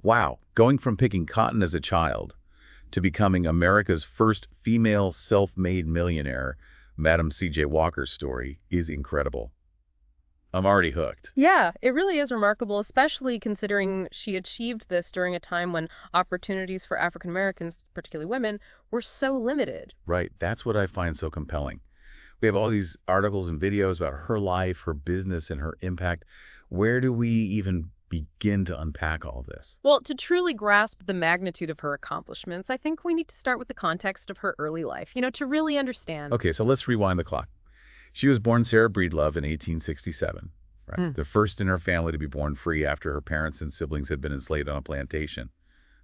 Wow, going from picking cotton as a child to becoming America's first female self-made millionaire, Madam C.J. Walker's story is incredible. I'm already hooked. Yeah, it really is remarkable, especially considering she achieved this during a time when opportunities for African Americans, particularly women, were so limited. Right, that's what I find so compelling. We have all these articles and videos about her life, her business, and her impact. Where do we even begin to unpack all this? Well, to truly grasp the magnitude of her accomplishments, I think we need to start with the context of her early life, to really understand. Okay, so let's rewind the clock. She was born Sarah Breedlove in 1867, right? The first in her family to be born free after her parents and siblings had been enslaved on a plantation.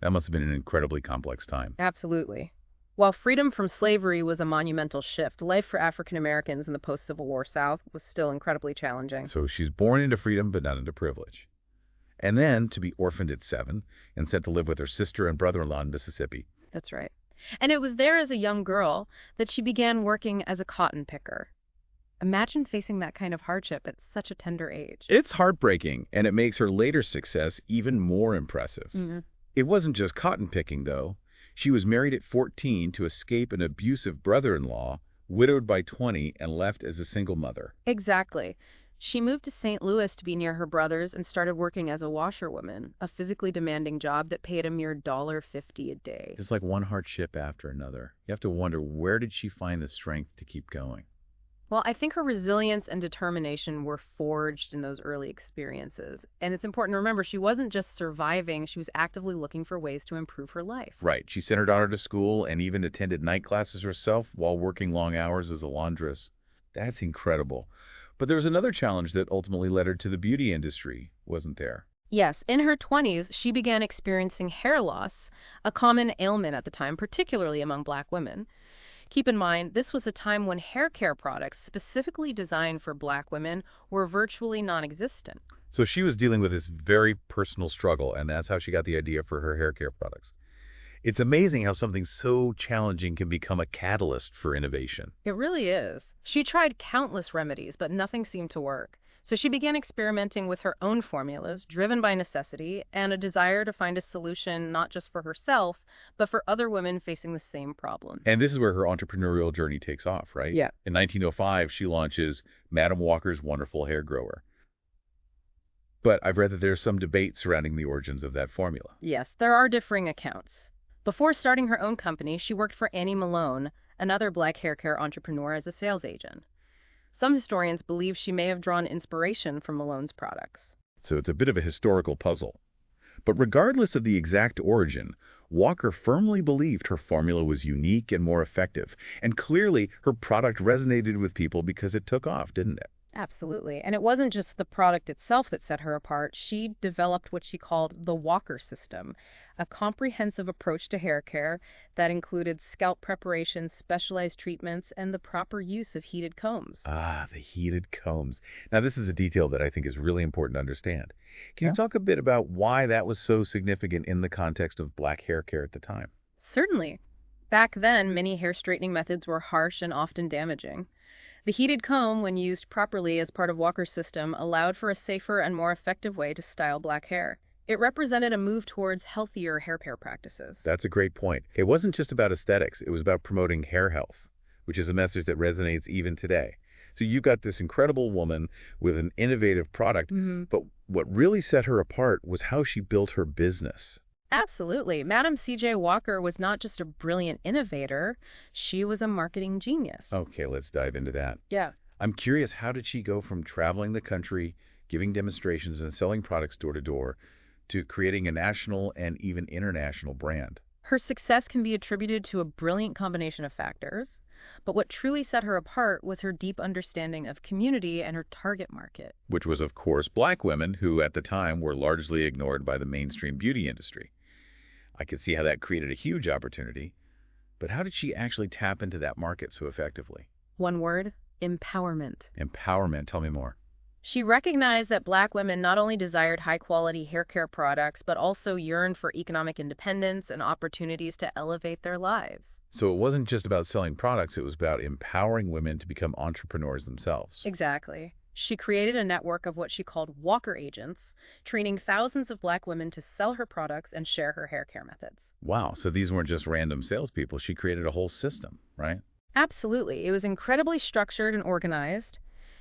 That must have been an incredibly complex time. Absolutely. While freedom from slavery was a monumental shift, life for African Americans in the post-Civil War South was still incredibly challenging. So she's born into freedom, but not into privilege. And then to be orphaned at 7 and sent to live with her sister and brother-in-law in Mississippi. That's right. And it was there as a young girl that she began working as a cotton picker. Imagine facing that kind of hardship at such a tender age. It's heartbreaking, and it makes her later success even more impressive. It wasn't just cotton picking, though. She was married at 14 to escape an abusive brother-in-law, widowed by 20, and left as a single mother. Exactly. She moved to St. Louis to be near her brothers and started working as a washerwoman, a physically demanding job that paid a mere $1.50 a day. It's like one hardship after another. You have to wonder, where did she find the strength to keep going? Well, I think her resilience and determination were forged in those early experiences. And it's important to remember she wasn't just surviving, she was actively looking for ways to improve her life. Right. She sent her daughter to school and even attended night classes herself while working long hours as a laundress. That's incredible. But there was another challenge that ultimately led her to the beauty industry, wasn't there? Yes, in her 20s, she began experiencing hair loss, a common ailment at the time, particularly among Black women. Keep in mind, this was a time when hair care products specifically designed for Black women were virtually non-existent. So she was dealing with this very personal struggle, and that's how she got the idea for her hair care products. It's amazing how something so challenging can become a catalyst for innovation. It really is. She tried countless remedies, but nothing seemed to work. So she began experimenting with her own formulas, driven by necessity and a desire to find a solution not just for herself, but for other women facing the same problem. And this is where her entrepreneurial journey takes off, right? Yeah. In 1905, she launches Madam Walker's Wonderful Hair Grower. But I've read that there's some debate surrounding the origins of that formula. Yes, there are differing accounts. Before starting her own company, she worked for Annie Malone, another Black hair care entrepreneur, as a sales agent. Some historians believe she may have drawn inspiration from Malone's products. So it's a bit of a historical puzzle. But regardless of the exact origin, Walker firmly believed her formula was unique and more effective. And clearly, her product resonated with people because it took off, didn't it? Absolutely. And it wasn't just the product itself that set her apart. She developed what she called the Walker system, a comprehensive approach to hair care that included scalp preparation, specialized treatments, and the proper use of heated combs. Ah, the heated combs. Now, this is a detail that I think is really important to understand. Can you talk a bit about why that was so significant in the context of Black hair care at the time? Certainly. Back then, many hair straightening methods were harsh and often damaging. The heated comb, when used properly as part of Walker's system, allowed for a safer and more effective way to style Black hair. It represented a move towards healthier hair care practices. That's a great point. It wasn't just about aesthetics. It was about promoting hair health, which is a message that resonates even today. So you've got this incredible woman with an innovative product, but what really set her apart was how she built her business. Absolutely. Madam C.J. Walker was not just a brilliant innovator, she was a marketing genius. Okay, let's dive into that. Yeah. I'm curious, how did she go from traveling the country, giving demonstrations and selling products door to door, to creating a national and even international brand? Her success can be attributed to a brilliant combination of factors, but what truly set her apart was her deep understanding of community and her target market. Which was, of course, Black women who at the time were largely ignored by the mainstream beauty industry. I could see how that created a huge opportunity, but how did she actually tap into that market so effectively? One word: empowerment. Empowerment, tell me more. She recognized that Black women not only desired high-quality hair care products, but also yearned for economic independence and opportunities to elevate their lives. So it wasn't just about selling products, it was about empowering women to become entrepreneurs themselves. Exactly. She created a network of what she called Walker agents, training thousands of black women to sell her products and share her hair care methods. Wow, so these weren't just random salespeople. She created a whole system, right? Absolutely. It was incredibly structured and organized.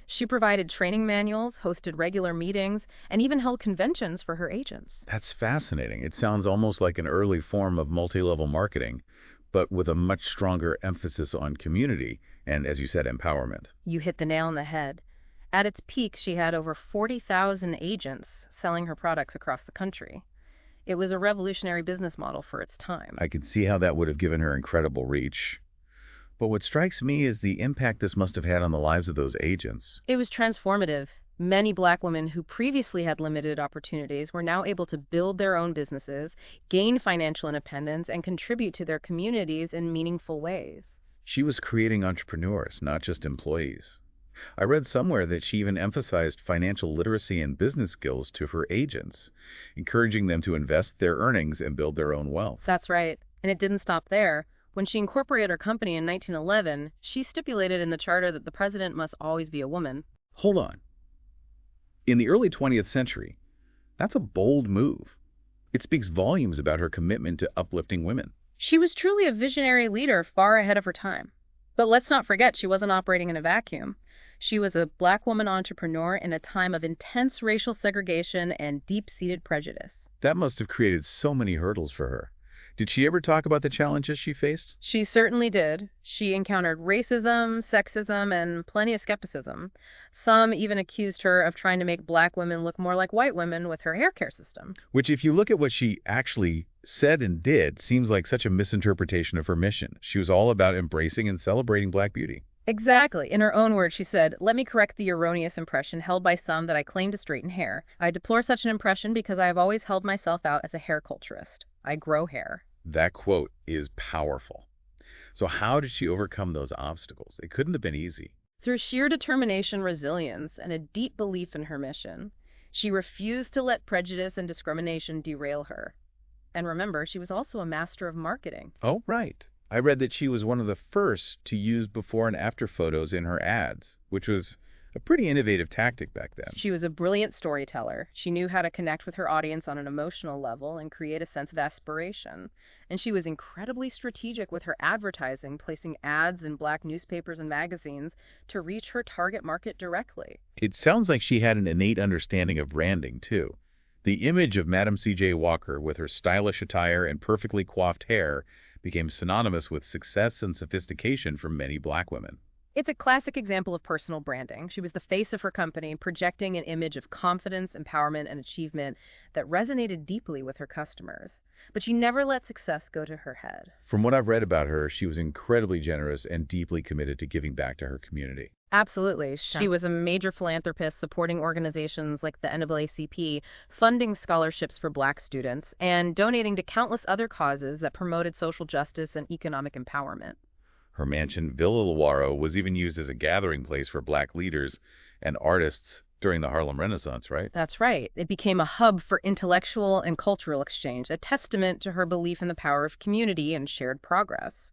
She provided training manuals, hosted regular meetings, and even held conventions for her agents. That's fascinating. It sounds almost like an early form of multi-level marketing, but with a much stronger emphasis on community and, as you said, empowerment. You hit the nail on the head. At its peak, she had over 40,000 agents selling her products across the country. It was a revolutionary business model for its time. I can see how that would have given her incredible reach. But what strikes me is the impact this must have had on the lives of those agents. It was transformative. Many black women who previously had limited opportunities were now able to build their own businesses, gain financial independence, and contribute to their communities in meaningful ways. She was creating entrepreneurs, not just employees. I read somewhere that she even emphasized financial literacy and business skills to her agents, encouraging them to invest their earnings and build their own wealth. That's right. And it didn't stop there. When she incorporated her company in 1911, she stipulated in the charter that the president must always be a woman. Hold on. In the early 20th century, that's a bold move. It speaks volumes about her commitment to uplifting women. She was truly a visionary leader far ahead of her time. But let's not forget, she wasn't operating in a vacuum. She was a black woman entrepreneur in a time of intense racial segregation and deep-seated prejudice. That must have created so many hurdles for her. Did she ever talk about the challenges she faced? She certainly did. She encountered racism, sexism, and plenty of skepticism. Some even accused her of trying to make black women look more like white women with her hair care system. Which, if you look at what she actually said and did, seems like such a misinterpretation of her mission. She was all about embracing and celebrating black beauty. Exactly. In her own words, she said, "Let me correct the erroneous impression held by some that I claim to straighten hair. I deplore such an impression because I have always held myself out as a hair culturist. I grow hair." That quote is powerful. So how did she overcome those obstacles? It couldn't have been easy. Through sheer determination, resilience, and a deep belief in her mission, she refused to let prejudice and discrimination derail her. And remember, she was also a master of marketing. Oh, right. I read that she was one of the first to use before and after photos in her ads, which was a pretty innovative tactic back then. She was a brilliant storyteller. She knew how to connect with her audience on an emotional level and create a sense of aspiration. And she was incredibly strategic with her advertising, placing ads in black newspapers and magazines to reach her target market directly. It sounds like she had an innate understanding of branding, too. The image of Madam C.J. Walker with her stylish attire and perfectly coiffed hair became synonymous with success and sophistication for many black women. It's a classic example of personal branding. She was the face of her company, projecting an image of confidence, empowerment, and achievement that resonated deeply with her customers. But she never let success go to her head. From what I've read about her, she was incredibly generous and deeply committed to giving back to her community. Absolutely. She was a major philanthropist, supporting organizations like the NAACP, funding scholarships for black students, and donating to countless other causes that promoted social justice and economic empowerment. Her mansion, Villa Lawaro, was even used as a gathering place for black leaders and artists during the Harlem Renaissance, right? That's right. It became a hub for intellectual and cultural exchange, a testament to her belief in the power of community and shared progress.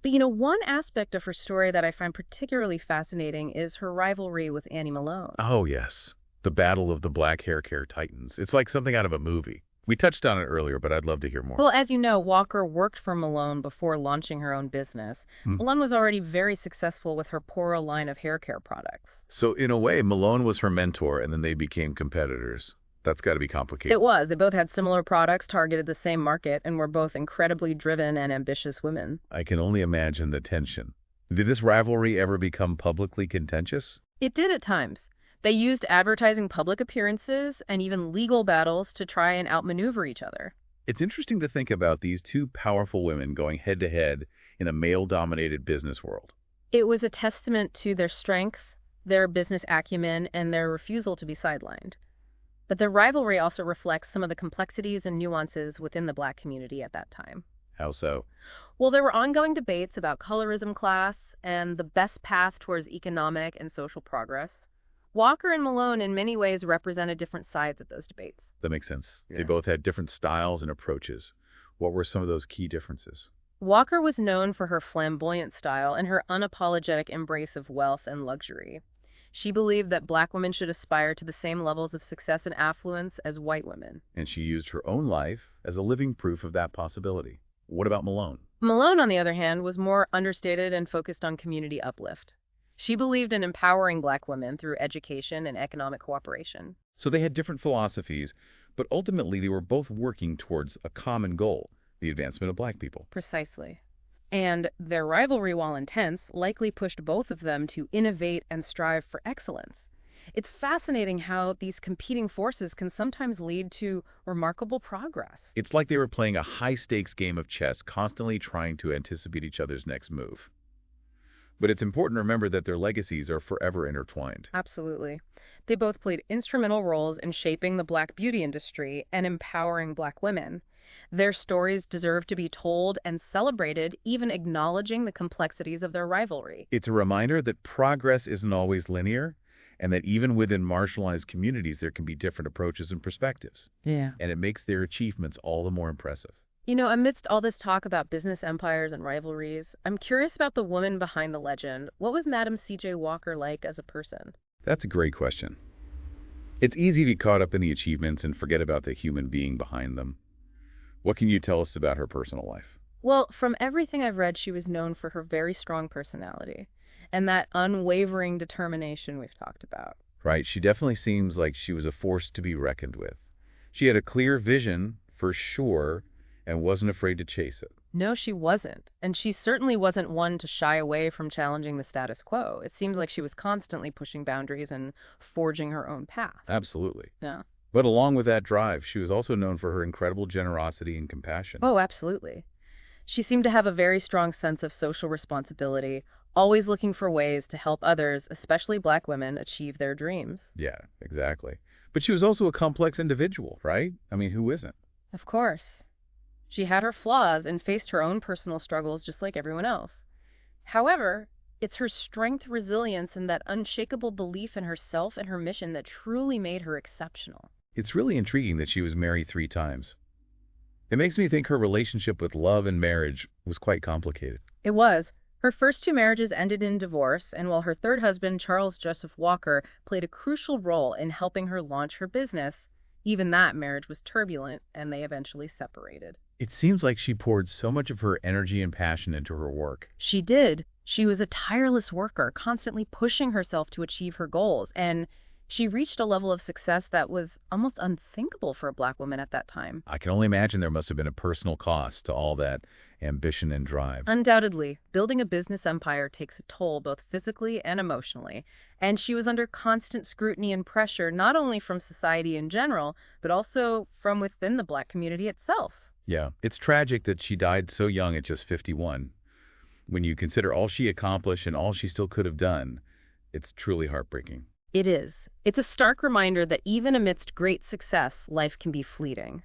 But one aspect of her story that I find particularly fascinating is her rivalry with Annie Malone. Oh, yes. The Battle of the Black Hair Care Titans. It's like something out of a movie. We touched on it earlier, but I'd love to hear more. Well, as you know, Walker worked for Malone before launching her own business. Malone was already very successful with her Pora line of hair care products. So in a way, Malone was her mentor, and then they became competitors. That's got to be complicated. It was. They both had similar products, targeted the same market, and were both incredibly driven and ambitious women. I can only imagine the tension. Did this rivalry ever become publicly contentious? It did at times. They used advertising, public appearances, and even legal battles to try and outmaneuver each other. It's interesting to think about these two powerful women going head-to-head in a male-dominated business world. It was a testament to their strength, their business acumen, and their refusal to be sidelined. But their rivalry also reflects some of the complexities and nuances within the black community at that time. How so? Well, there were ongoing debates about colorism, class, and the best path towards economic and social progress. Walker and Malone in many ways represented different sides of those debates. That makes sense. Yeah. They both had different styles and approaches. What were some of those key differences? Walker was known for her flamboyant style and her unapologetic embrace of wealth and luxury. She believed that black women should aspire to the same levels of success and affluence as white women. And she used her own life as a living proof of that possibility. What about Malone? Malone, on the other hand, was more understated and focused on community uplift. She believed in empowering black women through education and economic cooperation. So they had different philosophies, but ultimately they were both working towards a common goal, the advancement of black people. Precisely. And their rivalry, while intense, likely pushed both of them to innovate and strive for excellence. It's fascinating how these competing forces can sometimes lead to remarkable progress. It's like they were playing a high-stakes game of chess, constantly trying to anticipate each other's next move. But it's important to remember that their legacies are forever intertwined. Absolutely. They both played instrumental roles in shaping the black beauty industry and empowering black women. Their stories deserve to be told and celebrated, even acknowledging the complexities of their rivalry. It's a reminder that progress isn't always linear, and that even within marginalized communities there can be different approaches and perspectives. Yeah. And it makes their achievements all the more impressive. You know, amidst all this talk about business empires and rivalries, I'm curious about the woman behind the legend. What was Madam C.J. Walker like as a person? That's a great question. It's easy to be caught up in the achievements and forget about the human being behind them. What can you tell us about her personal life? Well, from everything I've read, she was known for her very strong personality and that unwavering determination we've talked about. Right, she definitely seems like she was a force to be reckoned with. She had a clear vision, for sure, and wasn't afraid to chase it. No, she wasn't. And she certainly wasn't one to shy away from challenging the status quo. It seems like she was constantly pushing boundaries and forging her own path. Absolutely. Yeah. But along with that drive, she was also known for her incredible generosity and compassion. Oh, absolutely. She seemed to have a very strong sense of social responsibility, always looking for ways to help others, especially black women, achieve their dreams. Yeah, exactly. But she was also a complex individual, right? I mean, who isn't? Of course. She had her flaws and faced her own personal struggles just like everyone else. However, it's her strength, resilience, and that unshakable belief in herself and her mission that truly made her exceptional. It's really intriguing that she was married 3 times. It makes me think her relationship with love and marriage was quite complicated. It was. Her first 2 marriages ended in divorce, and while her third husband, Charles Joseph Walker, played a crucial role in helping her launch her business, even that marriage was turbulent, and they eventually separated. It seems like she poured so much of her energy and passion into her work. She did. She was a tireless worker, constantly pushing herself to achieve her goals, and she reached a level of success that was almost unthinkable for a black woman at that time. I can only imagine there must have been a personal cost to all that ambition and drive. Undoubtedly, building a business empire takes a toll both physically and emotionally, and she was under constant scrutiny and pressure not only from society in general, but also from within the black community itself. Yeah, it's tragic that she died so young at just 51. When you consider all she accomplished and all she still could have done, it's truly heartbreaking. It is. It's a stark reminder that even amidst great success, life can be fleeting.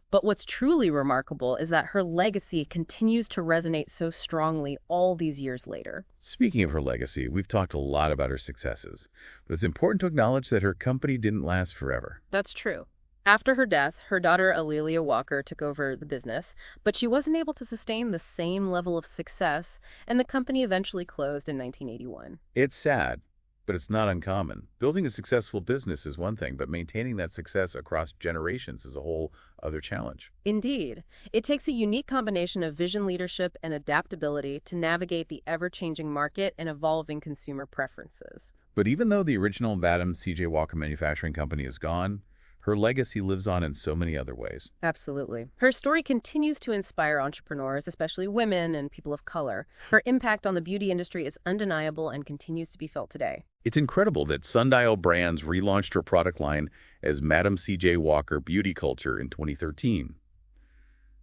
But what's truly remarkable is that her legacy continues to resonate so strongly all these years later. Speaking of her legacy, we've talked a lot about her successes, but it's important to acknowledge that her company didn't last forever. That's true. After her death, her daughter Alelia Walker took over the business, but she wasn't able to sustain the same level of success, and the company eventually closed in 1981. It's sad, but it's not uncommon. Building a successful business is one thing, but maintaining that success across generations is a whole other challenge. Indeed, it takes a unique combination of vision leadership and adaptability to navigate the ever-changing market and evolving consumer preferences. But even though the original Madam C.J. Walker Manufacturing Company is gone, her legacy lives on in so many other ways. Absolutely. Her story continues to inspire entrepreneurs, especially women and people of color. Her impact on the beauty industry is undeniable and continues to be felt today. It's incredible that Sundial Brands relaunched her product line as Madam C.J. Walker Beauty Culture in 2013.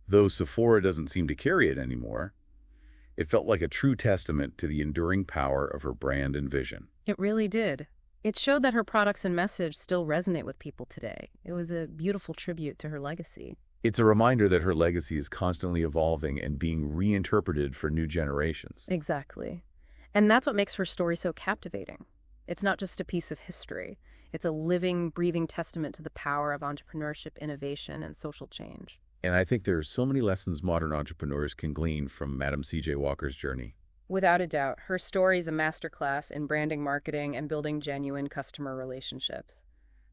Though Sephora doesn't seem to carry it anymore, it felt like a true testament to the enduring power of her brand and vision. It really did. It showed that her products and message still resonate with people today. It was a beautiful tribute to her legacy. It's a reminder that her legacy is constantly evolving and being reinterpreted for new generations. Exactly. And that's what makes her story so captivating. It's not just a piece of history. It's a living, breathing testament to the power of entrepreneurship, innovation, and social change. And I think there are so many lessons modern entrepreneurs can glean from Madam C.J. Walker's journey. Without a doubt, her story is a masterclass in branding, marketing, and building genuine customer relationships.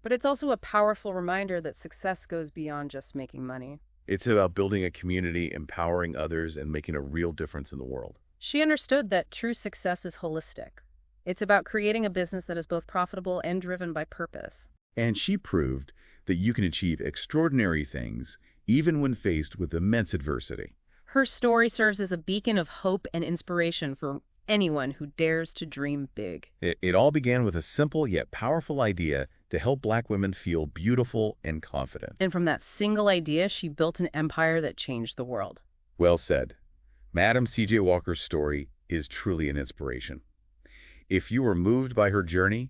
But it's also a powerful reminder that success goes beyond just making money. It's about building a community, empowering others, and making a real difference in the world. She understood that true success is holistic. It's about creating a business that is both profitable and driven by purpose. And she proved that you can achieve extraordinary things even when faced with immense adversity. Her story serves as a beacon of hope and inspiration for anyone who dares to dream big. It all began with a simple yet powerful idea to help Black women feel beautiful and confident. And from that single idea, she built an empire that changed the world. Well said. Madam C.J. Walker's story is truly an inspiration. If you were moved by her journey,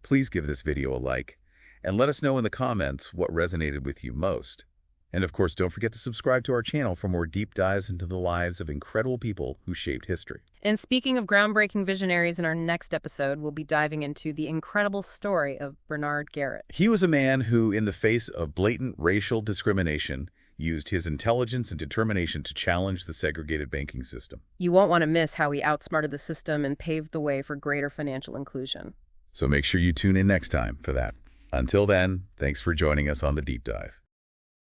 please give this video a like and let us know in the comments what resonated with you most. And of course, don't forget to subscribe to our channel for more deep dives into the lives of incredible people who shaped history. And speaking of groundbreaking visionaries, in our next episode, we'll be diving into the incredible story of Bernard Garrett. He was a man who, in the face of blatant racial discrimination, used his intelligence and determination to challenge the segregated banking system. You won't want to miss how he outsmarted the system and paved the way for greater financial inclusion. So make sure you tune in next time for that. Until then, thanks for joining us on The Deep Dive.